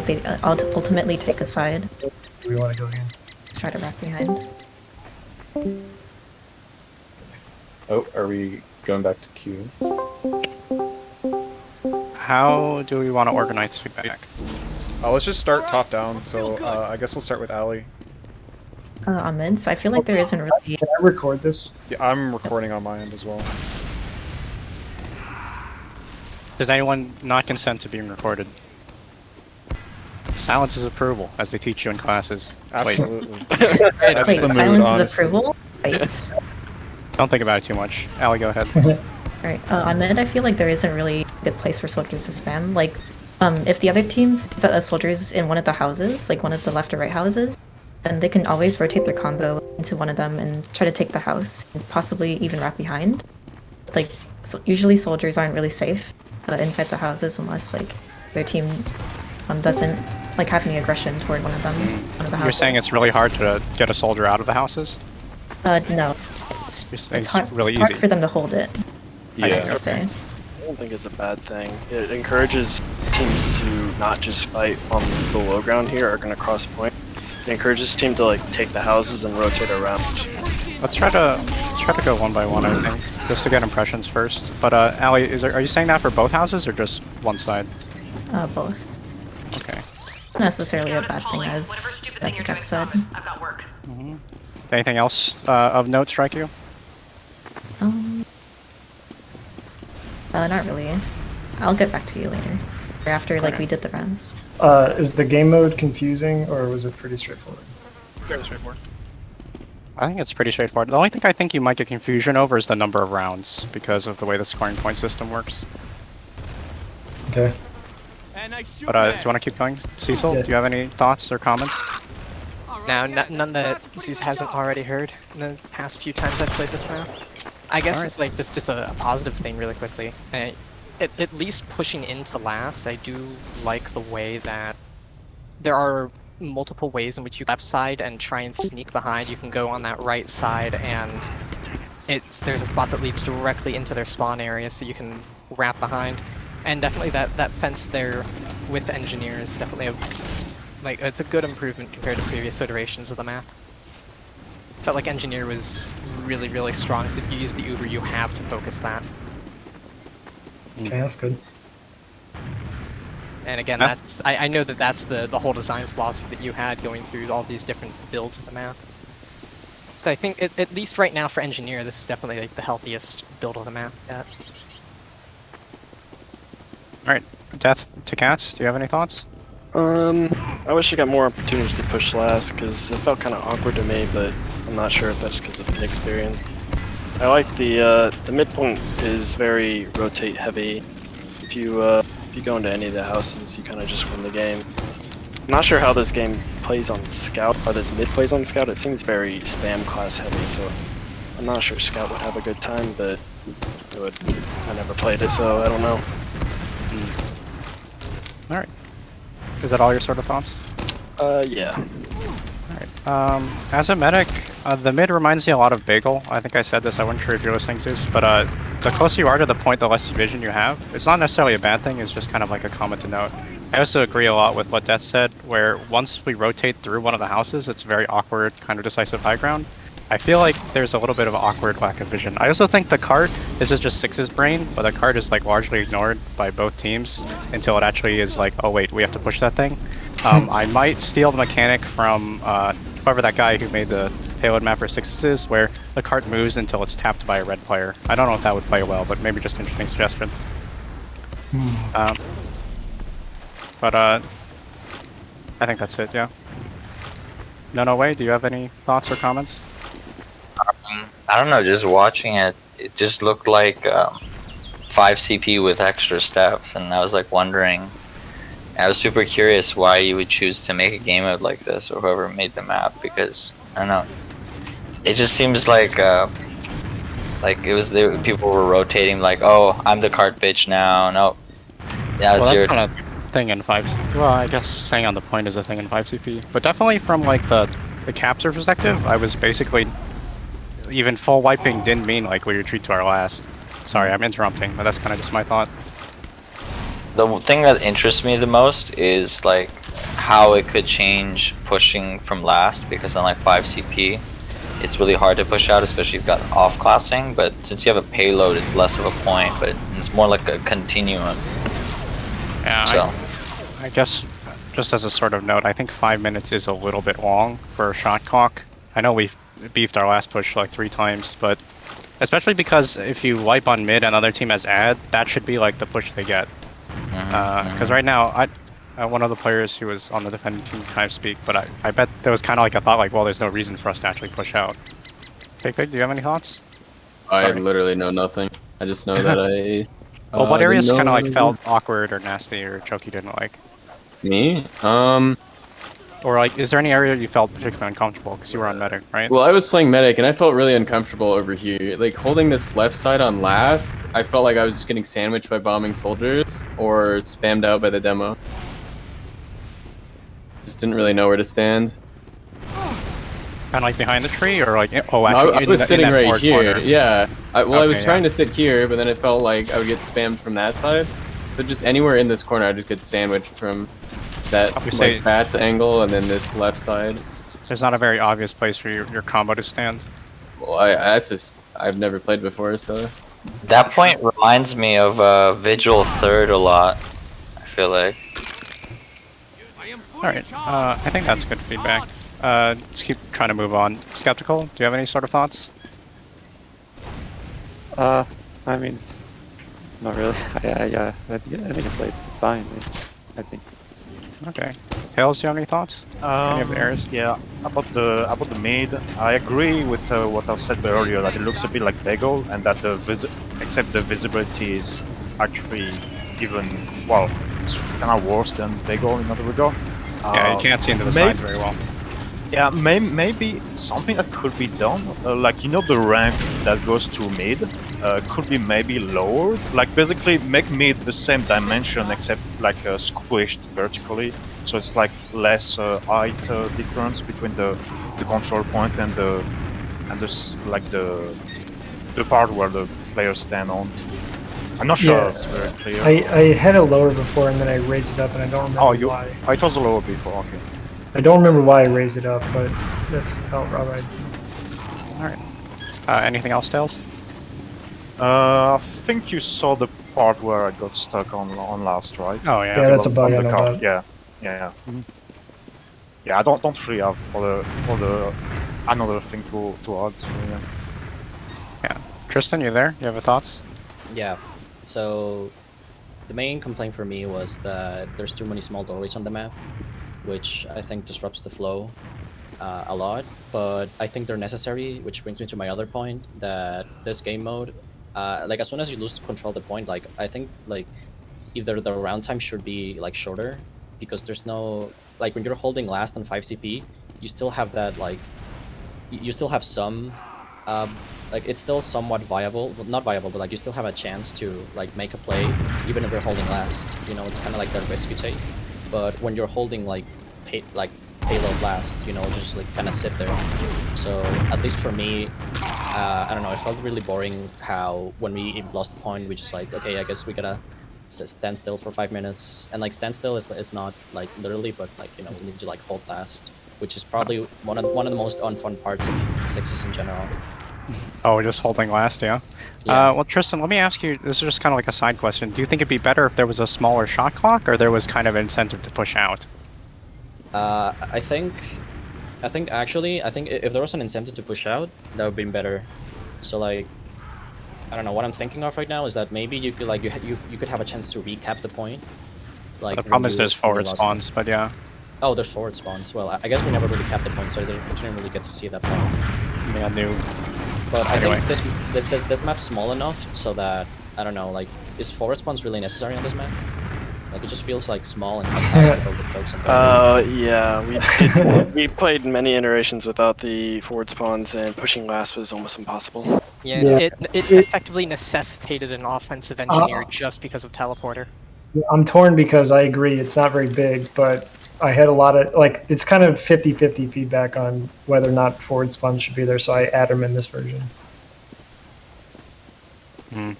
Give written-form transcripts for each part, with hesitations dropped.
they ultimately take a side. Do we want to go here? Try to wrap behind. Oh, are we going back to Q? How do we want to organize feedback? Let's just start top down. So I guess we'll start with Ali. On mids, I feel like there isn't really. Can I record this? Yeah, I'm recording on my end as well. Does anyone not consent to being recorded? Silence is approval, as they teach you in classes. Absolutely. Wait, the mood, silence is honestly. approval? Wait. Don't think about it too much. Ali, go ahead. Alright, on mid, I feel like there isn't really a good place for soldiers to spam. Like, if the other team set a soldiers in one of the houses, like one of the left or right houses, then they can always rotate their combo into one of them and try to take the house, and possibly even wrap behind. Like, so usually soldiers aren't really safe inside the houses unless, like, their team doesn't, like, have any aggression toward one of them. One of the houses. You're saying it's really hard to get a soldier out of the houses? No. You're saying It's hard, really hard easy. for them to hold it. I Yeah. would say. I don't think it's a bad thing. It encourages teams to not just fight on the low ground here or gonna cross point. It encourages team to like take the houses and rotate around. Let's try to go one by one, I think, just to get impressions first. But Ali, are you saying that for both houses or just one side? Both. Okay. Not necessarily a bad thing, as Jessica said. Anything else of note strike you? Not really. I'll get back to you later. Or after, like, we did the rounds. Is the game mode confusing, or was it pretty straightforward? Very straightforward. I think it's pretty straightforward. The only thing I think you might get confusion over is the number of rounds, because of the way the scoring point system works. Okay. But do you want to keep going? Cecil, Yeah. do you have any thoughts or comments? Now, none that Zeus hasn't already heard in the past few times I've played this map. I guess it's like just a positive thing really quickly. At least pushing into last, I do like the way that there are multiple ways in which you left side and try and sneak behind. You can go on that right side and there's a spot that leads directly into their spawn area, so you can wrap behind. And definitely that fence there with engineers definitely it's a good improvement compared to previous iterations of the map. Felt like engineer was really, really strong, so if you use the Uber, you have to focus that. Okay, that's good. And again, Yeah. I know that's the whole design philosophy that you had going through all these different builds of the map. So I think at least right now for engineer, this is definitely like the healthiest build of the map yet. Alright, Death to Cats, do you have any thoughts? I wish I got more opportunities to push last because it felt kind of awkward to me, but I'm not sure if that's because of inexperience. I like the midpoint is very rotate heavy. If you go into any of the houses, you kind of just win the game. I'm not sure how this game plays on Scout, or this mid plays on Scout. It seems very spam class heavy, so I'm not sure Scout would have a good time, but I never played it, so I don't know. Alright. Is that all your sort of thoughts? Yeah. Alright. As a medic, the mid reminds me a lot of Bagel. I think I said this, I wasn't sure if you're listening to this, but the closer you are to the point, the less vision you have. It's not necessarily a bad thing, it's just kind of like a comment to note. I also agree a lot with what Death said, where once we rotate through one of the houses, it's very awkward, kind of decisive high ground. I feel like there's a little bit of awkward lack of vision. I also think the cart, this is just Six's brain, but the cart is like largely ignored by both teams until it actually is like, oh wait, we have to push that thing. I might steal the mechanic from whoever that guy who made the payload map for Sixes is, where the cart moves until it's tapped by a red player. I don't know if that would play well, but maybe just an interesting suggestion. But I think that's it, yeah. No way, do you have any thoughts or comments? I don't know, just watching it, it just looked like 5 CP with extra steps, and I was like wondering, I was super curious why you would choose to make a game mode like this, or whoever made the map, because, I don't know, it just seems like it was, people were rotating like, oh, I'm the cart bitch now, no, yeah, it's your... Kind of thing in 5 well, I guess staying on the point is a thing in 5CP, but definitely from like the capture perspective, I was basically even full wiping didn't mean like we retreat to our last. Sorry, I'm interrupting, but that's kind of just my thought. The thing that interests me the most is like how it could change pushing from last, because on like 5 CP, it's really hard to push out, especially if you've got off-classing, but since you have a payload, it's less of a point, but it's more like a continuum. Yeah, So, I guess just as a sort of note, I think 5 minutes is a little bit long for a shot clock. I know we've beefed our last push like 3 times, but especially because if you wipe on mid and another team has ad, that should be like the push they get. Because right now, one of the players who was on the defending team kind of speak, but I bet there was kind of like a thought like, well, there's no reason for us to actually push out. Big, do you have any thoughts? I Sorry. literally know nothing. I just know that I. Well, what areas didn't know kind of like anything. felt awkward or nasty or Choki didn't like? Me? Or like, is there any area you felt particularly uncomfortable because you were on medic, right? Well, I was playing medic and I felt really uncomfortable over here. Like holding this left side on last, I felt like I was just getting sandwiched by bombing soldiers or spammed out by the demo. Just didn't really know where to stand. Kind of like behind the tree, or like, oh, No, actually, I was in sitting that right forward here. corner. Yeah. I was Okay, trying yeah. to sit here, but then it felt like I would get spammed from that side. So just anywhere in this corner, I just get sandwiched from that would say- like bats angle and then this left side. There's not a very obvious place for your combo to stand. Well, that's just I've never played before, so. that point reminds me of Vigil 3rd a lot, I feel like. Alright, I think that's good feedback. Let's keep trying to move on. Skeptical, do you have any sort of thoughts? I mean, not really. I think I played fine. I think. Okay. Tails, do you have any thoughts? Any of the areas? Yeah, about the mid, I agree with what I said earlier, that it looks a bit like Bagel, and that except the visibility is actually even, well, it's kind of worse than Bagel in other regard. Yeah, you can't see into the sides very well. Yeah, maybe something that could be done, like, you know, the rank that goes to mid could be maybe lowered, like basically make mid the same dimension except like squished vertically, so it's like less height difference between the control point and the part where the players stand on. I'm not sure Yeah. it's very clear. I had it lower before and then I raised it up and I don't remember why. Oh, it was lower before, okay. I don't remember why I raised it up, but that's felt right. Alright. Anything else, Tails? I think you saw the part where I got stuck on last, right? Oh, yeah. Yeah, that's a bug On I the know car. about. Yeah. Yeah, I don't really have other another thing to add. So, yeah. Yeah. Tristan, you there? You have thoughts? Yeah, so the main complaint for me was that there's too many small doorways on the map, which I think disrupts the flow a lot, but I think they're necessary, which brings me to my other point, that this game mode, like as soon as you lose control of the point, like I think like either the round time should be like shorter, because there's no, like when you're holding last on 5 CP, you still have that like, you still have some like it's still somewhat viable, well, not viable, but like you still have a chance to like make a play even if you're holding last. You know, it's kind of like the risk you take. But when you're holding like payload last, you know, just like kind of sit there. So at least for me, I don't know, it felt really boring how when we lost the point, we just like, okay, I guess we gotta stand still for 5 minutes. And like stand still is not like literally, but like, you know, we need to like hold last, which is probably one of the most unfun parts of sixes in general. Oh, we're just holding last, yeah? Yeah. Well, Tristan, let me ask you, this is just kind of like a side question. Do you think it'd be better if there was a smaller shot clock, or there was kind of an incentive to push out? I think actually, if there was an incentive to push out, that would be better. So like, I don't know, what I'm thinking of right now is that maybe you could like, you could have a chance to recap the point. Like The problem is there's forward lost spawns, but yeah. Oh, there's forward spawns. Well, I guess we never really capped the point, so we didn't really get to see that point. Yeah, new. But Anyway. I think this map's small enough so that, I don't know, like, is forward spawns really necessary on this map? Like, it just feels like small and compact with all the jokes and Yeah, we played many iterations without the forward spawns, and pushing last was almost impossible. Yeah, Yeah. it effectively necessitated an offensive engineer just because of teleporter. I'm torn because I agree it's not very big, but I had a lot of, like, it's kind of 50-50 feedback on whether or not forward spawn should be there, so I add them in this version. I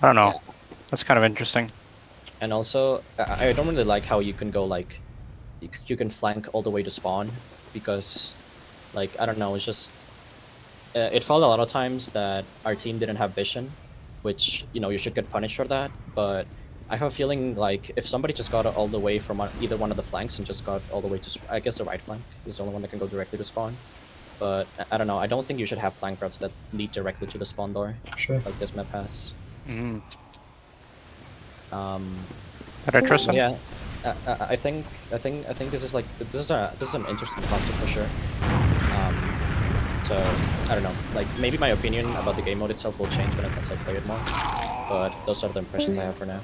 don't know. That's kind of interesting. And also, I don't really like how you can go like, you can flank all the way to spawn, because, like, I don't know, it's just it felt a lot of times that our team didn't have vision, which, you know, you should get punished for that. But I have a feeling like if somebody just got all the way from either one of the flanks and just got all the way to, I guess the right flank is the only one that can go directly to spawn. But I don't know. I don't think you should have flank routes that lead directly to the spawn door, Sure. like this map has. Mm. Um, Interesting. yeah, I think this is like this is an interesting concept for sure. So I don't know. Like maybe my opinion about the game mode itself will change once I play it more. But those are the impressions I have for now.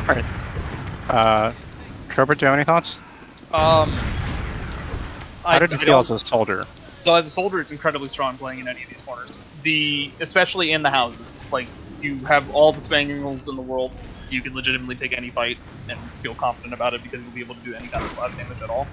Alright. Trevor, do you have any thoughts? How did you feel as a soldier? So as a soldier, it's incredibly strong playing in any of these corners. Especially in the houses, like you have all the spangles in the world. You can legitimately take any fight and feel confident about it because you'll be able to do any kind of splash damage at all.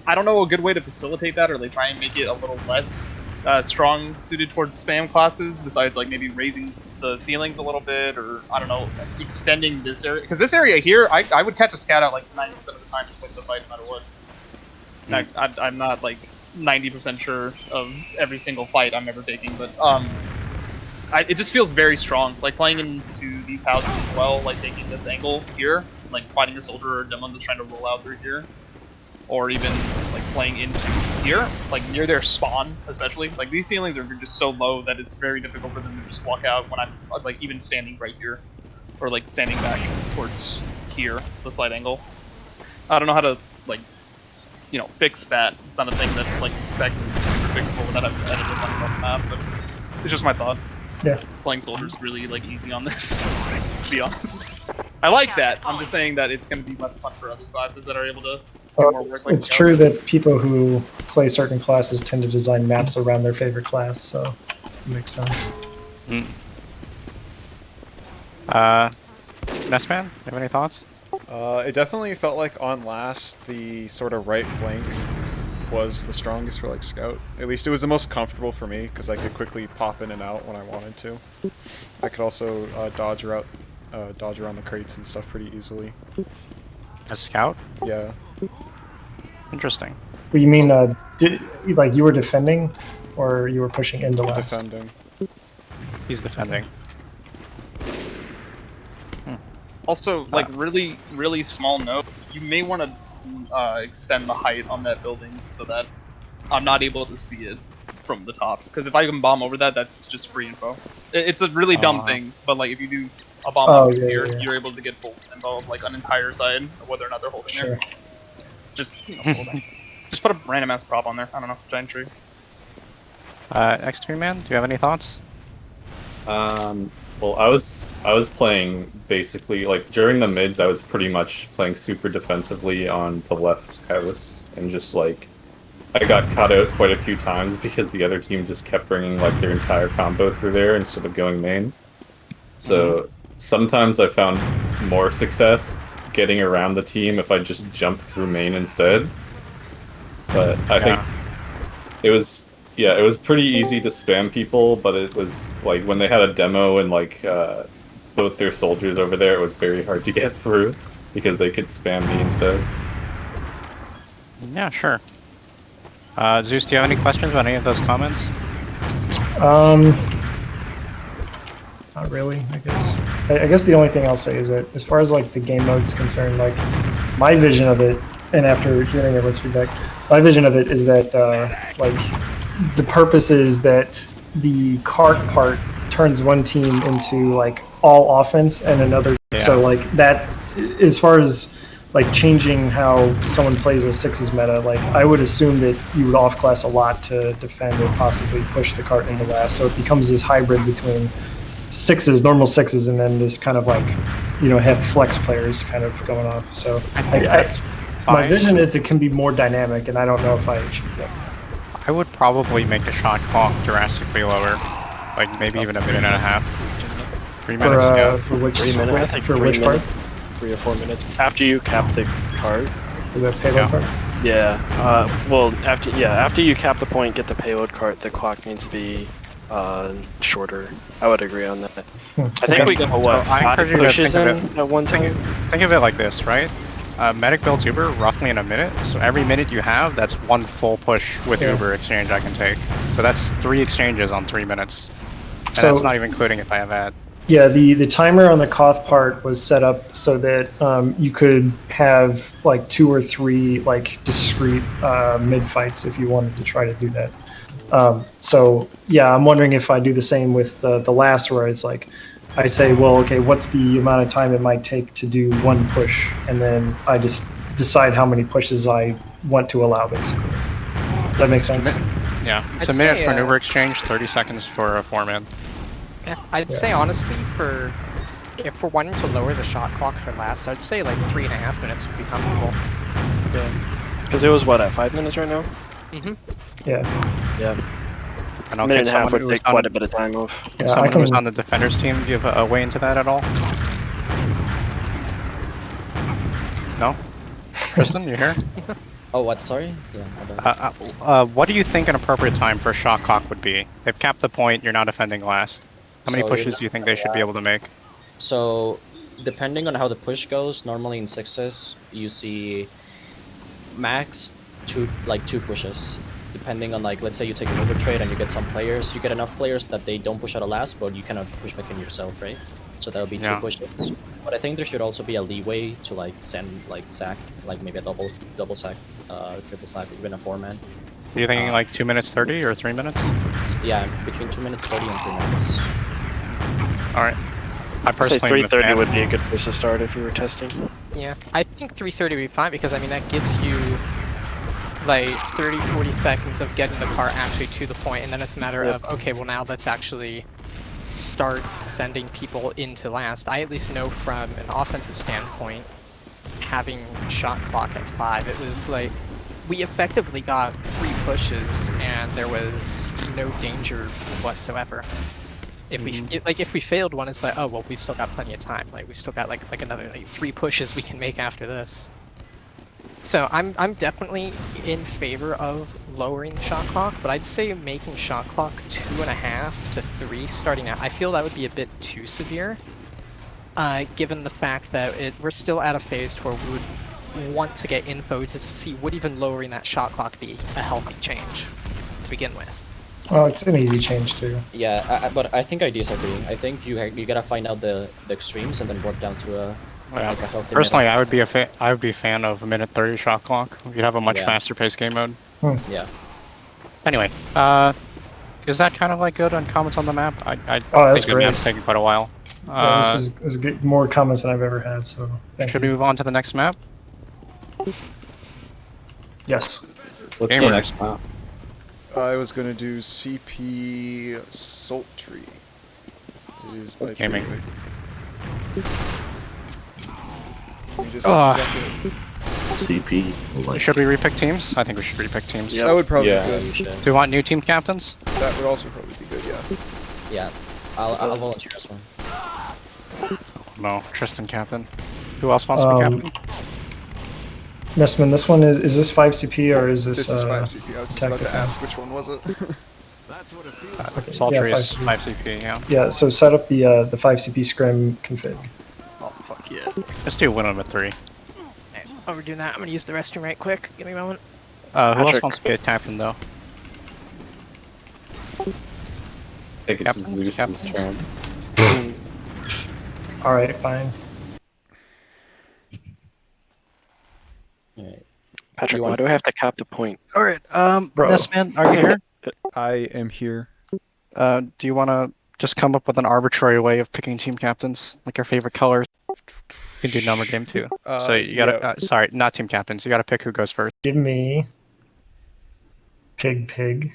I don't know a good way to facilitate that, or they try and make it a little less strong suited towards spam classes, besides like maybe raising the ceilings a little bit, or I don't know, extending this area. Because this area here, I would catch a scat out like 90% of the time and win the fight no matter what. I'm not like 90% sure of every single fight I'm ever taking, but it just feels very strong. Like playing into these houses as well, like taking this angle here, like fighting a soldier or a demon that's trying to roll out through here, or even like playing into here, like near their spawn especially. Like these ceilings are just so low that it's very difficult for them to just walk out when I'm like even standing right here, or like standing back towards here, the slight angle. I don't know how to like, you know, fix that. It's not a thing that's like exactly super fixable without having to edit it on the map, but it's just my thought. Yeah. Playing soldiers really like easy on this, to be honest. I like that. I'm just saying that it's going to be less fun for other classes that are able to do more work. It's true that people who play certain classes tend to design maps around their favorite class, so it makes sense. Nessman, you have any thoughts? It definitely felt like on last, the sort of right flank was the strongest for like scout. At least it was the most comfortable for me because I could quickly pop in and out when I wanted to. I could also dodge around the crates and stuff pretty easily. A scout? Yeah. Interesting. What you mean, like you were defending, or you were pushing into last? Defending. He's defending. Also, like really, really small note, you may want to extend the height on that building so that I'm not able to see it from the top. Because if I can bomb over that, that's just free info. It's a really dumb thing, but like if you do a bomb up here, you're able to get full info of like an entire side of whether or not they're holding there. Just, you know, just put a random ass prop on there. I don't know, giant tree. X3 Man, do you have any thoughts? Well, I was playing basically like during the mids. I was pretty much playing super defensively on the left house, and just like I got caught out quite a few times because the other team just kept bringing like their entire combo through there instead of going main. So sometimes I found more success getting around the team if I just jumped through main instead. But I think it was. Yeah, it was pretty easy to spam people, but it was like when they had a demo and like both their soldiers over there, it was very hard to get through because they could spam me instead. Yeah, sure. Zeus, do you have any questions about any of those comments? Not really, I guess. I guess the only thing I'll say is that as far as like the game mode's concerned, like my vision of it, and after hearing everyone's feedback, my vision of it is that like the purpose is that the cart part turns one team into like all offense and another. So like that, as far as like changing how someone plays a sixes meta, like I would assume that you would off class a lot to defend or possibly push the cart into last. So it becomes this hybrid between sixes, normal sixes, and then this kind of like, you know, have flex players kind of going off. So my vision is it can be more dynamic, and I don't know if I achieve that. I would probably make the shot clock drastically lower, like maybe even a minute and a half. 3 minutes ago. For which, 3 minutes? I think for 3 which part? 3 or 4 minutes after you cap the card. For the payload part? Yeah. Well, after you cap the point, get the payload cart, the clock needs to be shorter. I would agree on that. I think we got what, 5 pushes in at one time. Think of it like this, right? Medic builds Uber roughly in a minute, so every minute you have, that's one full push with Uber exchange I can take. So that's 3 exchanges on 3 minutes. And So- that's not even including if I have ad. Yeah, the timer on the Koth part was set up so that you could have like 2 or 3 like discrete mid fights if you wanted to try to do that. So yeah, I'm wondering if I do the same with the last, where it's like I say, well, okay, what's the amount of time it might take to do 1 push, and then I just decide how many pushes I want to allow, basically. Does that make sense? Yeah, it's I'd a minute say, for an Uber exchange, 30 seconds for a 4-man. Yeah, I'd say honestly, if we're wanting to lower the shot clock for last, I'd say like 3.5 minutes would be comfortable. Because it was what, at 5 minutes right now? Mm-hmm. Yeah. Yeah. And A I'll minute take and a half someone would who was take quite a bit of time off. Yeah, someone I who was can- on the defenders team give a way into that at all? No? Tristan, you here? Oh, what? Sorry? Yeah. I don't- What do you think an appropriate time for a shot clock would be? They've capped the point, you're now defending last. How many So you're pushes do you think they should be able to make? So, depending on how the push goes, normally in 6s, you see max 2 pushes. Depending on, like, let's say you take an Uber trade and you get some players, you get enough players that they don't push out a last, but you cannot push back in yourself, right? So that would be 2 Yeah. pushes. But I think there should also be a leeway to, like, send, like, sack, like maybe a double sack, triple sack, even a 4-man. Are you thinking like 2 minutes 30 or 3 minutes? Yeah, between 2 minutes 30 and 3 minutes. Alright. I I'd say personally am a 3:30 fan. would be a good place to start if you were testing. Yeah, I think 3:30 would be fine because I mean that gives you like 30-40 seconds of getting the car actually to the point, and then it's a matter of okay, well now let's actually start sending people into last. I at least know from an offensive standpoint, having shot clock at 5, it was like we effectively got 3 pushes and there was no danger whatsoever. If we if we failed one, it's like, oh well, we've still got plenty of time. Like we still got like another 3 pushes we can make after this. So I'm definitely in favor of lowering the shot clock, but I'd say making shot clock 2.5 to 3 starting out. I feel that would be a bit too severe, given the fact that we're still at a phase where we would want to get info to see would even lowering that shot clock be a healthy change to begin with. Well, it's an easy change too. Yeah, but I think I disagree. I think you gotta find out the extremes and then work down to a like a healthy. Personally, middle. I would be a fan of a minute 30 shot clock. You'd have a much Yeah. faster paced game mode. Yeah. Anyway, is that kind of like good on comments on the map? I Oh, that's think the great. map's taking quite a while. Yeah, this is good, more comments than I've ever had. So thank Should you. we move on to the next map? Yes. What's Gamer. the next map? I was gonna do CP Sultry. Is by Gaming. Give me just Ah. a second. CP. Should we repick teams? I think we should repick teams. That would probably Yeah. be Yeah, good. you should. Do you want new team captains? That would also probably be good, yeah. Yeah, I'll volunteer as one. No, Tristan captain. Who else wants to be captain? Nessman, this one is this 5CP or is this? This is 5CP. I was just about to tactical? ask which one was it. Sultry yeah, is 5CP. 5CP, yeah. Yeah. So set up the 5CP scrim config. Oh fuck yes. Let's do win at 3. While we're doing that, I'm gonna use the restroom right quick. Give me a moment. Who else Patrick. wants to be a captain though? I think it's Captain, Zeus's captain. turn. All right, fine. Alright. Patrick, You why want- do I have to cap the point? Alright, Bro. Nessman, are you here? I am here. Do you want to just come up with an arbitrary way of picking team captains? Like your favorite colors? You can do number game too. So you gotta, yeah. sorry, not team captains. You gotta pick who goes first. Give me pig.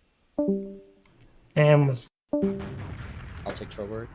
And I'll take Troward.